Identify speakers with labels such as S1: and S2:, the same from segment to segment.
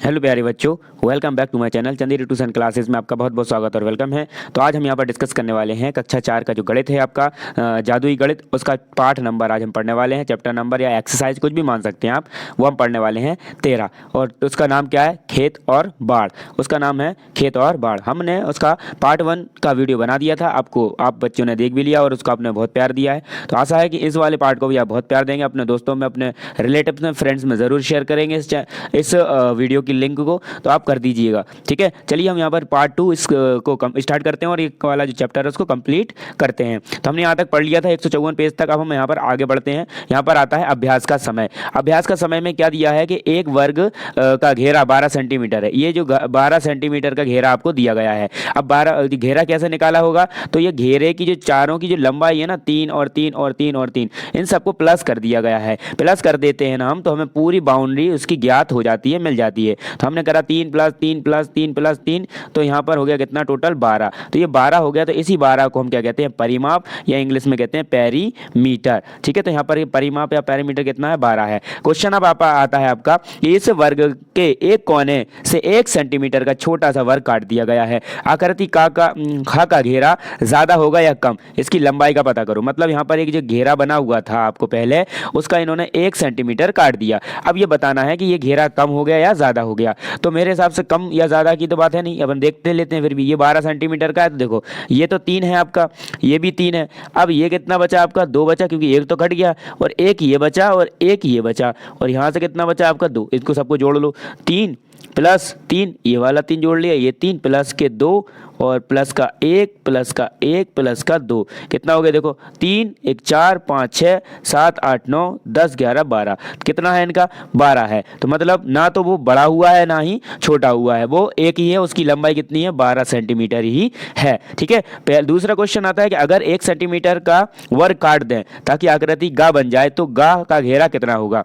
S1: Hello प्यारे बच्चों, welcome back to my channel Chanderi tuition classes में आपका बहुत बहुत स्वागत और वेलकम है। तो आज हम यहाँ पर डिस्कस करने वाले हैं कक्षा 4 का जो गणित है आपका जादुई गणित, उसका पाठ नंबर आज हम पढ़ने वाले हैं। चैप्टर नंबर या एक्सरसाइज कुछ भी मान सकते हैं आप, वो हम पढ़ने वाले हैं 13। और उसका नाम क्या है? खेत और बाढ़। उसका नाम है खेत और बाढ़। हमने उसका पार्ट 1 का वीडियो बना दिया था, आप बच्चों ने देख भी लिया और उसको आपने बहुत प्यार दिया है। तो आशा है कि इस वाले पार्ट को भी आप बहुत प्यार देंगे, अपने दोस्तों में, अपने रिलेटिव्स में, फ्रेंड्स में ज़रूर शेयर करेंगे इस वीडियो की लिंक को, तो आप कर दीजिएगा। ठीक है, चलिए हम यहाँ पर पार्ट 2 इसको स्टार्ट करते हैं और एक वाला जो चैप्टर है उसको कंप्लीट करते हैं। तो हमने यहाँ तक पढ़ लिया था 154 पेज तक। अब हम यहाँ पर आगे बढ़ते हैं। यहाँ पर आता है अभ्यास का समय। अभ्यास का समय में क्या दिया है कि एक वर्ग का घेरा 12 सेंटीमीटर है। ये जो 12 सेंटीमीटर का घेरा आपको दिया गया है। अब 12 घेरा कैसे निकाला होगा? तो ये घेरे की जो चारों की जो लंबाई है ना, 3 और 3 और 3 और 3, इन सबको प्लस कर दिया गया है। प्लस कर देते हैं ना हम, तो हमें पूरी बाउंड्री उसकी ज्ञात हो जाती है, मिल जाती है। तो हमने करा 3 प्लस 3 प्लस 3 प्लस 3, तो यहाँ पर हो गया कितना? टोटल 12। तो ये 12 हो गया। तो इसी 12 को हम क्या कहते हैं? परिमाप, या इंग्लिश में कहते हैं पेरीमीटर। ठीक है, तो यहाँ पर ये परिमाप या पेरीमीटर कितना है? 12 है। क्वेश्चन अब आता है आपका कि इस वर्ग के एक कोने से 1 सेंटीमीटर का छोटा सा वर्ग काट दिया गया है। आकृति खा का घेरा ज्यादा होगा या कम? इसकी लंबाई का पता करो। मतलब यहाँ पर एक जो घेरा बना हुआ था आपको पहले, उसका इन्होंने 1 सेंटीमीटर काट दिया। अब ये बताना है कि ये घेरा कम हो गया या ज्यादा हो गया। तो मेरे हिसाब से कम या ज्यादा की तो बात है नहीं, अपन देखते लेते हैं। फिर भी ये 12 सेंटीमीटर का है, तो देखो ये तो 3 है आपका, ये भी 3 है। अब ये कितना बचा आपका? 2 बचा, क्योंकि एक तो कट गया, और एक ये बचा और एक ये बचा, और यहाँ से कितना बचा आपका? 2। इसको सबको जोड़ लो। 3 प्लस 3, ये वाला 3 जोड़ लिया, ये 3 प्लस के 2 और प्लस का 1 प्लस का 1 प्लस का 2, कितना हो गया? देखो 3 1 4 5 6 7 8 9 10 11 12, कितना है इनका? 12 है। तो मतलब ना तो वो बड़ा हुआ है ना ही छोटा हुआ है, वो एक ही है। उसकी लंबाई कितनी है? 12 सेंटीमीटर ही है। ठीक है। दूसरा क्वेश्चन आता है कि अगर 1 सेंटीमीटर का वर्ग काट दें ताकि आकृति गा बन जाए, तो गा का घेरा कितना होगा?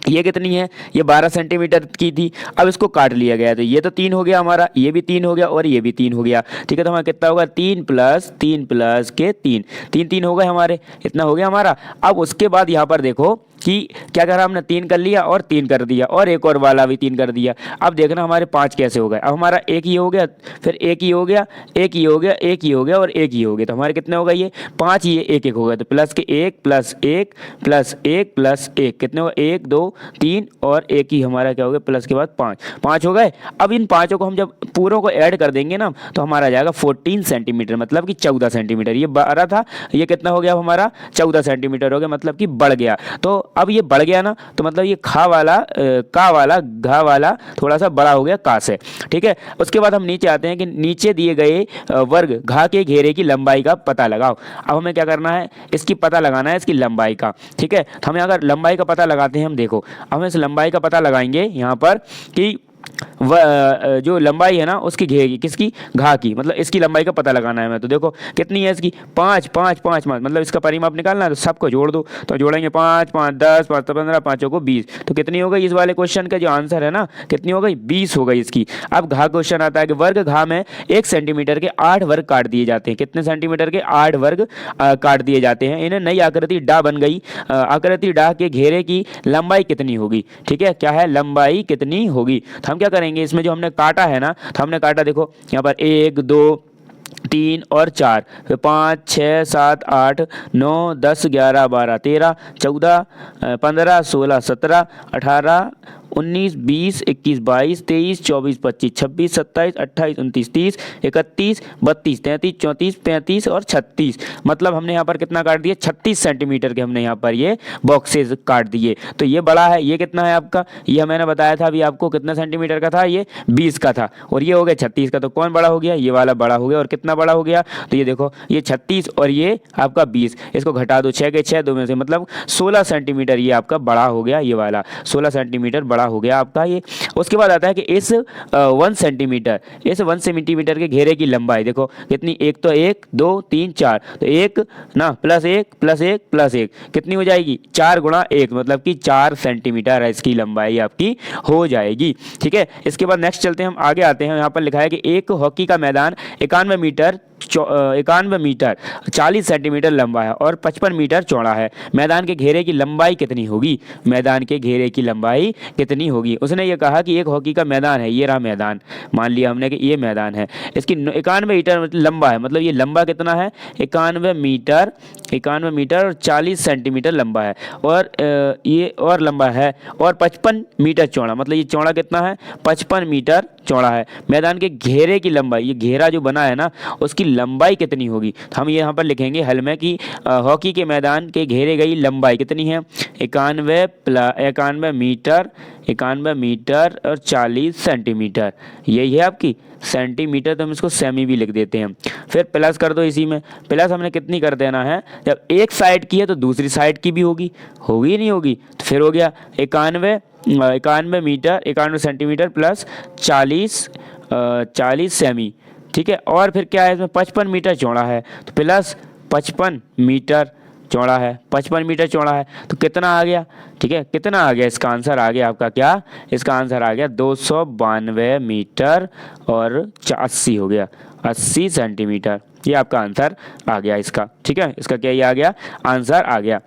S1: ये कितनी है? ये 12 सेंटीमीटर की थी। अब इसको काट लिया गया, तो ये तो 3 हो गया हमारा, ये भी 3 हो गया और ये भी 3 हो गया। ठीक है, तो हमारा कितना होगा? 3 प्लस 3 प्लस के 3, 3 3 हो गए हमारे, इतना हो गया हमारा। अब उसके बाद यहाँ पर देखो कि क्या करा हमने? 3 कर लिया और 3 कर दिया, और एक और वाला भी 3 कर दिया। अब देखना हमारे 5 कैसे हो गए। अब हमारा एक ही हो गया, फिर एक ही हो गया, एक ही हो गया, एक ही हो गया और एक ही हो गया। तो हमारे कितने हो गए? ये 5 ही, एक एक हो गया। तो प्लस के 1 प्लस 1 प्लस 1 प्लस 1, कितने हो? 1 2 3 और एक ही हमारा क्या हो गया? प्लस के बाद 5, 5 हो गए। अब इन पाँचों को हम जब पूरों को ऐड कर देंगे ना, तो हमारा जाएगा 14 सेंटीमीटर, मतलब कि 14 सेंटीमीटर। ये 12 था, ये कितना हो गया हमारा? 14 सेंटीमीटर हो गया, मतलब कि बढ़ गया। तो अब ये बढ़ गया ना, तो मतलब ये का वाला घा वाला थोड़ा सा बड़ा हो गया का से। ठीक है, उसके बाद हम नीचे आते हैं कि नीचे दिए गए वर्ग घा के घेरे की लंबाई का पता लगाओ। अब हमें क्या करना है? इसकी पता लगाना है, इसकी लंबाई का। ठीक है, तो हमें अगर लंबाई का पता लगाते हैं, हम देखो हम इस लंबाई का पता लगाएंगे यहाँ पर कि जो लंबाई है ना उसकी घेगी, किसकी? घा की, मतलब इसकी लंबाई का पता लगाना है हमें। तो देखो कितनी है इसकी? 5 5 5 5, मतलब इसका परिमाप निकालना है, तो सबको जोड़ दो। तो जोड़ेंगे 5 5 10 5 15, 5 को 20, तो कितनी हो गई? इस वाले क्वेश्चन का जो आंसर है ना, कितनी हो गई? 20 हो गई इसकी। अब घा क्वेश्चन आता है कि वर्ग घा में 1 सेंटीमीटर के 8 वर्ग काट दिए जाते हैं। कितने सेंटीमीटर के? 8 वर्ग काट दिए जाते हैं। इन्हें नई आकृति डा बन गई। आकृति डा के घेरे की लंबाई कितनी होगी? ठीक है, क्या है? लंबाई कितनी होगी? तो हम क्या करेंगे? इसमें जो हमने काटा है ना, तो हमने काटा, देखो यहाँ पर 1 2 3 और 4, फिर 5 6 7 8 9 10 11 12 13 14 15 16 17 18 19 20 21 22 23 24 25 26 27 28 29 30 31 32 33 34 35 और 36, मतलब हमने यहाँ पर कितना काट दिया? 36 सेंटीमीटर के हमने यहाँ पर ये बॉक्सेस काट दिए। तो ये बड़ा है। ये कितना है आपका? ये मैंने बताया था अभी आपको, कितना सेंटीमीटर का था? ये 20 का था, और ये हो गया 36 का। तो कौन बड़ा हो गया? ये वाला बड़ा हो गया। और कितना बड़ा हो गया? तो ये देखो, ये 36 और ये आपका 20, इसको घटा दो, 6 के 6 2 में से, मतलब 16 सेंटीमीटर ये आपका बड़ा हो गया। ये वाला 16 सेंटीमीटर बड़ा हो गया आपका ये। उसके बाद आता है कि इस 1 सेंटीमीटर के घेरे की लंबाई देखो कितनी? एक तो 1 2 3 4, तो 1 ना प्लस 1 प्लस 1 प्लस 1, कितनी हो जाएगी? 4 गुणा 1, मतलब कि 4 सेंटीमीटर है इसकी लंबाई आपकी हो जाएगी। ठीक है, इसके बाद नेक्स्ट चलते हैं, हम आगे आते हैं। यहाँ पर लिखा है कि एक हॉकी का मैदान 91 मीटर 91 मीटर 40 सेंटीमीटर लंबा है और 55 मीटर चौड़ा है। मैदान के घेरे की लंबाई कितनी होगी? मैदान के घेरे की लंबाई कितनी होगी? उसने ये कहा कि एक हॉकी का मैदान है, ये रहा मैदान, मान लिया हमने कि ये मैदान है, इसकी 91 मीटर लंबा है, मतलब ये लंबा कितना है? 91 मीटर और 40 सेंटीमीटर लंबा है, और ये और लंबा है, और 55 मीटर चौड़ा, मतलब ये चौड़ा कितना है? 55 मीटर चौड़ा है। मैदान के घेरे की लंबाई, ये घेरा जो बना है ना, उसकी लंबाई कितनी होगी? तो हम यहाँ पर लिखेंगे हल में कि हॉकी के मैदान के घेरे गई लंबाई कितनी है? 91 मीटर और 40 सेंटीमीटर, यही है आपकी सेंटीमीटर, तो हम इसको सेमी भी लिख देते हैं। फिर प्लस कर दो, इसी में प्लस हमने कितनी कर देना है? जब एक साइड की है तो दूसरी साइड की भी होगी, होगी नहीं होगी? तो फिर हो गया 91 सेंटीमीटर प्लस 40 सेमी, ठीक है। और फिर क्या है इसमें? 55 मीटर चौड़ा है, तो प्लस 55 मीटर चौड़ा है, 55 मीटर चौड़ा है, तो कितना आ गया? ठीक है, कितना आ गया? इसका आंसर आ गया आपका क्या? इसका आंसर आ गया 292 मीटर और 80 हो गया, 80 सेंटीमीटर। ये आपका आंसर आ गया इसका, ठीक है। इसका क्या ये आ गया? आंसर आ गया।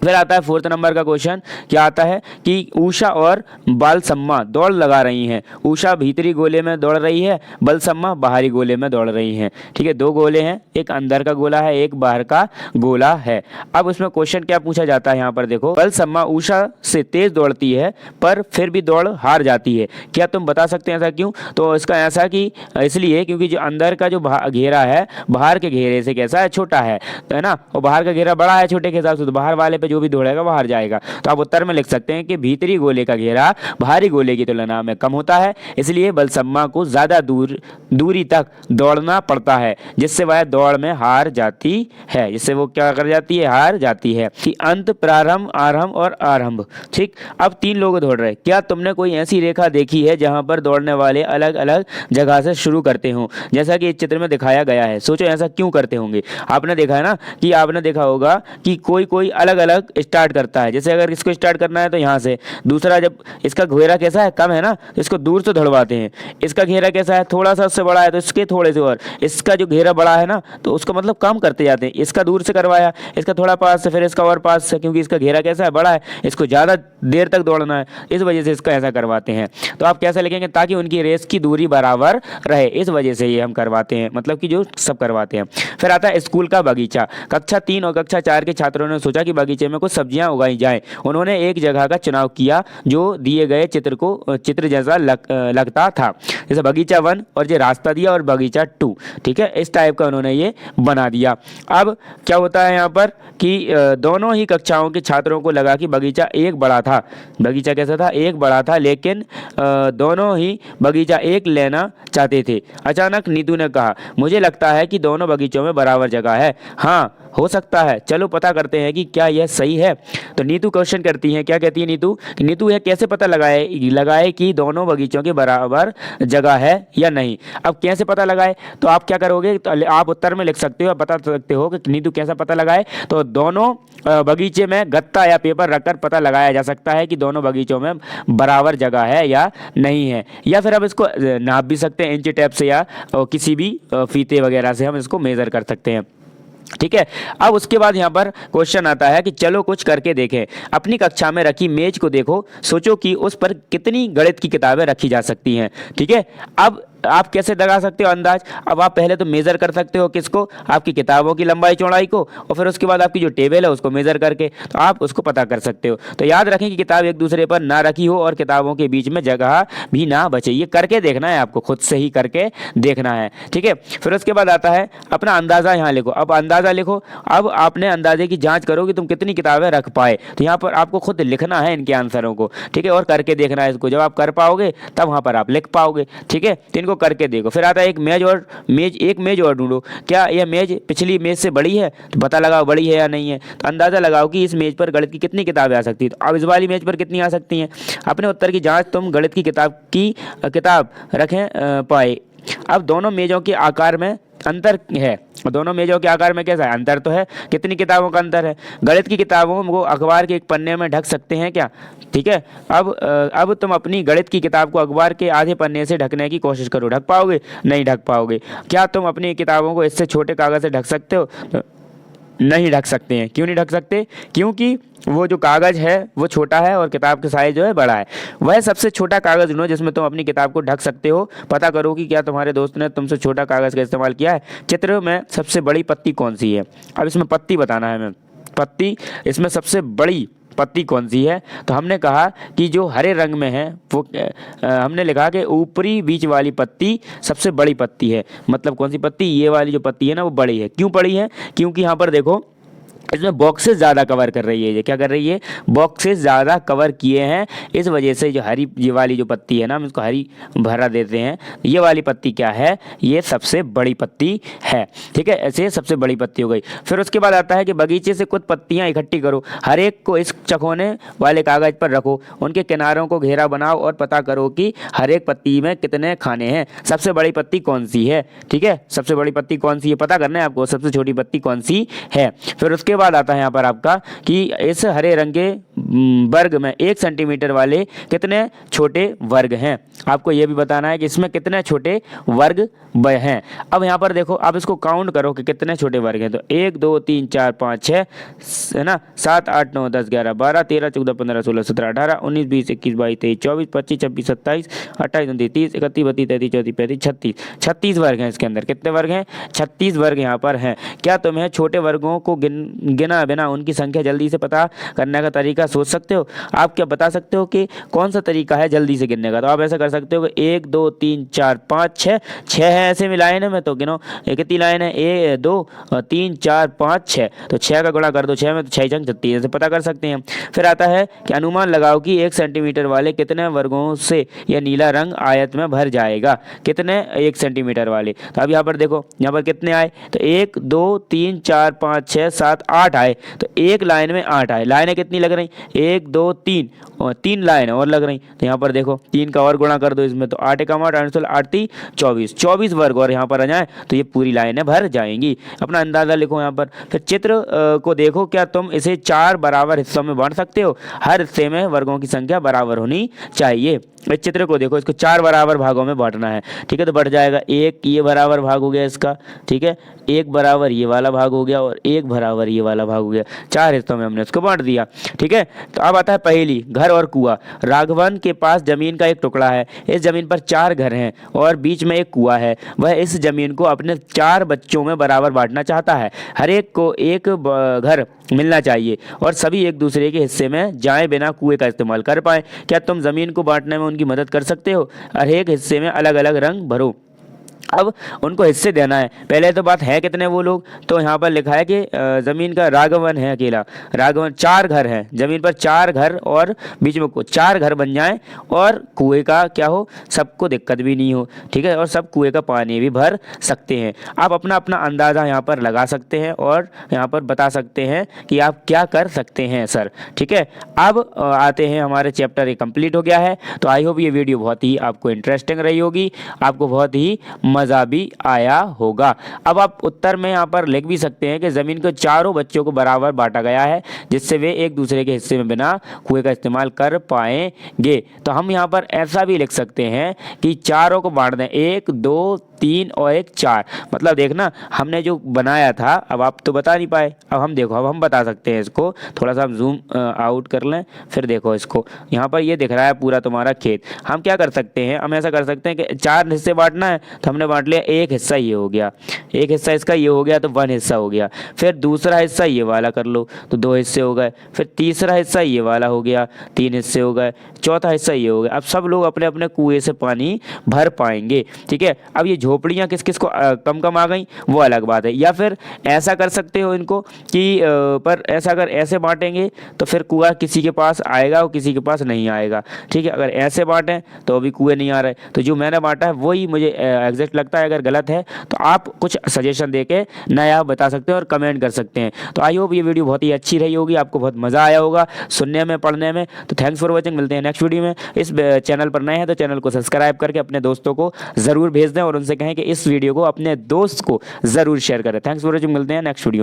S1: फिर आता है 4th नंबर का क्वेश्चन। क्या आता है कि उषा और बालसम्मा दौड़ लगा रही हैं। उषा भीतरी गोले में दौड़ रही है, बालसम्मा बाहरी गोले में दौड़ रही हैं, ठीक है। दो गोले हैं, एक अंदर का गोला है, एक बाहर का गोला है। अब उसमें क्वेश्चन क्या पूछा जाता है यहाँ पर देखो, बालसम्मा उषा से तेज दौड़ती है पर फिर भी दौड़ हार जाती है, क्या तुम बता सकते हैं ऐसा क्यों? तो इसका ऐसा कि इसलिए क्योंकि जो अंदर का जो घेरा है बाहर के घेरे से कैसा है? छोटा है ना, और बाहर का घेरा बड़ा है छोटे के हिसाब से, तो बाहर वाले पे जो भी दौड़ेगा बाहर जाएगा। तो आप उत्तर में लिख सकते हैं कि भीतरी गोले का घेरा बाहरी गोले की तुलना में कम होता है, इसलिए बालसम्मा को ज्यादा दूरी तक दौड़ना पड़ता है, जिससे वह दौड़ में हार जाती है, जिससे वो क्या कर जाती है? हार जाती है। कि अंत, प्रारंभ, आरंभ और आरंभ, ठीक। अब 3 लोग दौड़ रहे, क्या तुमने कोई ऐसी रेखा देखी है जहां पर दौड़ने वाले अलग अलग जगह से शुरू करते हो, जैसा कि इस चित्र में दिखाया गया है? सोचो ऐसा क्यों करते होंगे? आपने देखा है ना कि आपने देखा होगा कि कोई अलग अलग स्टार्ट करता है। जैसे अगर इसको स्टार्ट करना है तो यहाँ से, दूसरा जब इसका घेरा कैसा है? कम है ना, तो इसको दूर से दौड़वाते हैं। इसका घेरा कैसा है? थोड़ा सा उससे बड़ा है, तो इसके थोड़े से, और इसका जो घेरा बड़ा है ना, तो उसको मतलब कम करते जाते हैं। इसका दूर से करवाया, इसका थोड़ा पास से, फिर इसका और पास से, क्योंकि इसका घेरा कैसा है? बड़ा है, इसको ज़्यादा देर तक दौड़ना है, इस वजह से इसका ऐसा करवाते हैं। तो आप कैसे लिखेंगे? ताकि उनकी रेस की दूरी बराबर रहे, इस वजह से ये हम करवाते हैं, मतलब कि जो सब करवाते हैं। फिर आता है स्कूल का बगीचा। कक्षा 3 और कक्षा 4 के छात्रों ने सोचा कि बगीचे में कुछ सब्जियां उगाई जाए। उन्होंने एक जगह का चुनाव किया जो दिए गए चित्र जैसा लगता था, जैसे बगीचा 1, और ये रास्ता दिया, और बगीचा 2, ठीक है। इस टाइप का उन्होंने ये बना दिया। अब क्या होता है यहाँ पर कि दोनों ही कक्षाओं के छात्रों को लगा कि बगीचा एक बड़ा था। बगीचा कैसा था? एक बड़ा था, लेकिन दोनों ही बगीचा एक लेना चाहते थे। अचानक नीतू ने कहा, मुझे लगता है कि दोनों बगीचों में बराबर जगह है। हाँ, हो सकता है, चलो पता करते हैं कि क्या यह सही है। तो नीतू क्वेश्चन करती है, क्या कहती है नीतू? नीतू यह कैसे पता लगाए कि दोनों बगीचों के बराबर जगह है या नहीं। अब कैसे पता लगाए? तो आप क्या करोगे? तो आप उत्तर में लिख सकते हो, बता सकते हो कि नीतू कैसा पता लगाए। तो दोनों बगीचे में गत्ता या पेपर रखकर पता लगाया जा सकता है कि दोनों बगीचों में बराबर जगह है या नहीं है। या फिर आप इसको नाप भी सकते हैं इंच टेप से, या किसी भी फीते वगैरह से हम इसको मेजर कर सकते हैं, ठीक है। अब उसके बाद यहाँ पर क्वेश्चन आता है कि चलो कुछ करके देखें। अपनी कक्षा में रखी मेज को देखो, सोचो कि उस पर कितनी गणित की किताबें रखी जा सकती हैं, ठीक है। अब आप कैसे लगा सकते हो अंदाज? अब आप पहले तो मेजर कर सकते हो किसको? आपकी किताबों की लंबाई चौड़ाई को, और फिर उसके बाद आपकी जो टेबल है उसको मेजर करके, तो आप उसको पता कर सकते हो। तो याद रखें कि किताब एक दूसरे पर ना रखी हो और किताबों के बीच में जगह भी ना बचे। ये करके देखना है आपको, खुद से ही करके देखना है, ठीक है। फिर उसके बाद आता है अपना अंदाजा, यहाँ लिखो। अब अंदाजा लिखो। अब आपने अंदाजे की जाँच करो कि तुम कितनी किताबें रख पाए। तो यहाँ पर आपको खुद लिखना है इनके आंसरों को, ठीक है, और करके देखना है इसको। जब आप कर पाओगे तब वहाँ पर आप लिख पाओगे, ठीक है। तो करके देखो। फिर आता है एक मेज और ढूंढो। क्या यह मेज पिछली मेज से बड़ी है? तो पता लगाओ बड़ी है या नहीं है। तो अंदाजा लगाओ कि इस मेज पर गणित की कितनी किताबें आ सकती है। तो अब इस वाली मेज पर कितनी आ सकती हैं? अपने उत्तर की जांच तुम गणित की किताब रखें पाए। अब दोनों मेजों के आकार में अंतर है दोनों मेजों के आकार में, कैसा है अंतर तो है, कितनी किताबों का अंतर है। गणित की किताबों को अखबार के एक पन्ने में ढक सकते हैं क्या, ठीक है। अब तुम अपनी गणित की किताब को अखबार के आधे पन्ने से ढकने की कोशिश करो, ढक पाओगे, नहीं ढक पाओगे। क्या तुम अपनी किताबों को इससे छोटे कागज से ढक सकते हो, नहीं ढक सकते हैं। क्यों नहीं ढक सकते, क्योंकि वो जो कागज़ है वो छोटा है और किताब का साइज जो है बड़ा है। वह सबसे छोटा कागज़ ढूंढो जिसमें तुम अपनी किताब को ढक सकते हो। पता करो कि क्या तुम्हारे दोस्त ने तुमसे छोटा कागज़ का इस्तेमाल किया है। चित्र में सबसे बड़ी पत्ती कौन सी है, अब इसमें पत्ती बताना है हमें, पत्ती इसमें सबसे बड़ी पत्ती कौन सी है। तो हमने कहा कि जो हरे रंग में है वो हमने लिखा कि ऊपरी बीच वाली पत्ती सबसे बड़ी पत्ती है। मतलब कौन सी पत्ती, ये वाली जो पत्ती है ना वो बड़ी है। क्यों बड़ी है, क्योंकि यहाँ पर देखो इसमें बॉक्सेस ज़्यादा कवर कर रही है। ये क्या कर रही है, बॉक्सेस ज़्यादा कवर किए हैं, इस वजह से जो हरी ये वाली जो पत्ती है ना, हम इसको हरी भरा देते हैं, ये वाली पत्ती क्या है, ये सबसे बड़ी पत्ती है, ठीक है। ऐसे सबसे बड़ी पत्ती हो गई। फिर उसके बाद आता है कि बगीचे से कुछ पत्तियाँ इकट्ठी करो, हर एक को इस चकोने वाले कागज़ पर रखो, उनके किनारों को घेरा बनाओ और पता करो कि हर एक पत्ती में कितने खाने हैं। सबसे बड़ी पत्ती कौन सी है, ठीक है, सबसे बड़ी पत्ती कौन सी है पता करना है आपको, सबसे छोटी पत्ती कौन सी है। फिर उसके बाद आता है यहाँ पर आपका कि इस हरे रंग के वर्ग में 1 सेंटीमीटर वाले कितने छोटे वर्ग हैं। आपको यह भी बताना है कि इसमें कितने छोटे वर्ग हैं। अब यहाँ पर देखो, आप इसको काउंट करो कि कितने छोटे वर्ग हैं। तो 1 2 3 4 5 6 है ना, 7 8 9 10 11 12 13 14 15 16 17 18 19 20 21 22 23 24 25 26 27 28 29 30 31 32 33 34 35 36 36 वर्ग हैं इसके अंदर। कितने वर्ग हैं, 36 वर्ग यहाँ पर हैं। क्या तुम्हें छोटे वर्गों को गिना बिना उनकी संख्या जल्दी से पता करने का तरीका सोच सकते हो। आप क्या बता सकते हो कि कौन सा तरीका है जल्दी से गिनने का। तो आप ऐसा कर सकते हो कि 1 2 3 4 5 6 6 है ऐसे में लाइन है में, तो गिनो कितनी लाइन है, 1 2 3 4 5 6, तो 6 का गुणा कर दो 6 में, तो 6 छंग 36 ऐसे पता कर सकते हैं। फिर आता है कि अनुमान लगाओ कि 1 सेंटीमीटर वाले कितने वर्गों से यह नीला रंग आयत में भर जाएगा। कितने, 1 सेंटीमीटर वाले। तो अब यहाँ पर देखो, यहाँ पर कितने आए, तो 1 2 3 4 5 6 7 8 आए, तो एक लाइन में 8 आए। लाइनें कितनी लग रही, 1 2 3 और 3 लाइन और लग रही। तो यहाँ पर देखो 3 का और गुणा कर दो इसमें, तो 8 का 8 8 8 3 24 24 वर्ग और यहाँ पर आ जाए तो ये पूरी लाइनें भर जाएंगी। अपना अंदाज़ा लिखो यहाँ पर। फिर चित्र को देखो, क्या तुम इसे 4 बराबर हिस्सों में बांट सकते हो। हर हिस्से में वर्गों की संख्या बराबर होनी चाहिए। इस चित्र को देखो, इसको 4 बराबर भागों में बांटना है, ठीक है। तो बढ़ जाएगा, एक ये बराबर भाग हो गया इसका, ठीक है, एक बराबर ये वाला भाग हो गया और एक बराबर ये वाला भाग हो गया। 4 हिस्सों में हमने इसको बांट दिया, ठीक है। तो अब आता है पहेली, घर और कुआं। राघवन के पास जमीन का एक टुकड़ा है, इस जमीन पर 4 घर हैं और बीच में एक कुआं है। वह इस जमीन को अपने 4 बच्चों में बराबर बांटना चाहता है। हर एक को एक घर मिलना चाहिए और सभी एक दूसरे के हिस्से में जाए बिना कुएं का इस्तेमाल कर पाए। क्या तुम जमीन को बांटने में उनकी मदद कर सकते हो। हर एक हिस्से में अलग अलग रंग भरो। अब उनको हिस्से देना है। पहले तो बात है कितने वो लोग, तो यहाँ पर लिखा है कि ज़मीन का राघवन है अकेला, राघवन 4 घर हैं, ज़मीन पर 4 घर और बीच में 4 घर बन जाएं और कुएं का क्या हो, सबको दिक्कत भी नहीं हो, ठीक है, और सब कुएं का पानी भी भर सकते हैं। आप अपना अपना अंदाज़ा यहाँ पर लगा सकते हैं और यहाँ पर बता सकते हैं कि आप क्या कर सकते हैं सर, ठीक है। अब आते हैं, हमारे चैप्टर ये कंप्लीट हो गया है। तो आई होप ये वीडियो बहुत ही आपको इंटरेस्टिंग रही होगी, आपको बहुत ही मज़ा भी आया होगा। अब आप उत्तर में यहाँ पर लिख भी सकते हैं कि ज़मीन को 4 बच्चों को बराबर बांटा गया है जिससे वे एक दूसरे के हिस्से में बिना कुएं का इस्तेमाल कर पाएंगे। तो हम यहाँ पर ऐसा भी लिख सकते हैं कि 4 को बांट दें, 1 2 3 और 1 4। मतलब देखना, हमने जो बनाया था, अब आप तो बता नहीं पाए, अब हम देखो, अब हम बता सकते हैं इसको। थोड़ा सा हम जूम आउट कर लें, फिर देखो इसको, यहाँ पर ये दिख रहा है पूरा तुम्हारा खेत। हम क्या कर सकते हैं, हम ऐसा कर सकते हैं कि 4 हिस्से बांटना है, तो हमने बांट लिया, एक हिस्सा ये हो गया, एक हिस्सा इसका ये हो गया, तो 1 हिस्सा हो गया। फिर दूसरा हिस्सा ये वाला कर लो, तो 2 हिस्से हो गए। फिर तीसरा हिस्सा ये वाला हो गया, 3 हिस्से हो गए। चौथा हिस्सा ये हो गया। अब सब लोग अपने अपने कुएं से पानी भर पाएंगे, ठीक है। अब ये झोपड़ियाँ किस किस को कम कम आ गई वो अलग बात है। या फिर ऐसा कर सकते हो इनको कि पर ऐसा अगर ऐसे बांटेंगे तो फिर कुआं किसी के पास आएगा और किसी के पास नहीं आएगा, ठीक है। अगर ऐसे बांटें तो अभी कुएं नहीं आ रहे, तो जो मैंने बांटा है वही मुझे एग्जैक्ट एग्जैक्ट लगता है। अगर गलत है तो आप कुछ सजेशन दे के नया बता सकते हैं और कमेंट कर सकते हैं। तो आई होप ये वीडियो बहुत ही अच्छी रही होगी, आपको बहुत मज़ा आया होगा सुनने में, पढ़ने में। तो थैंक्स फॉर वॉचिंग, मिलते हैं नेक्स्ट वीडियो में। इस चैनल पर नए हैं तो चैनल को सब्सक्राइब करके अपने दोस्तों को ज़रूर भेज दें और उनसे कहें कि इस वीडियो को अपने दोस्त को ज़रूर शेयर करें। थैंक्स फॉर वॉचिंग, मिलते हैं नेक्स्ट वीडियो।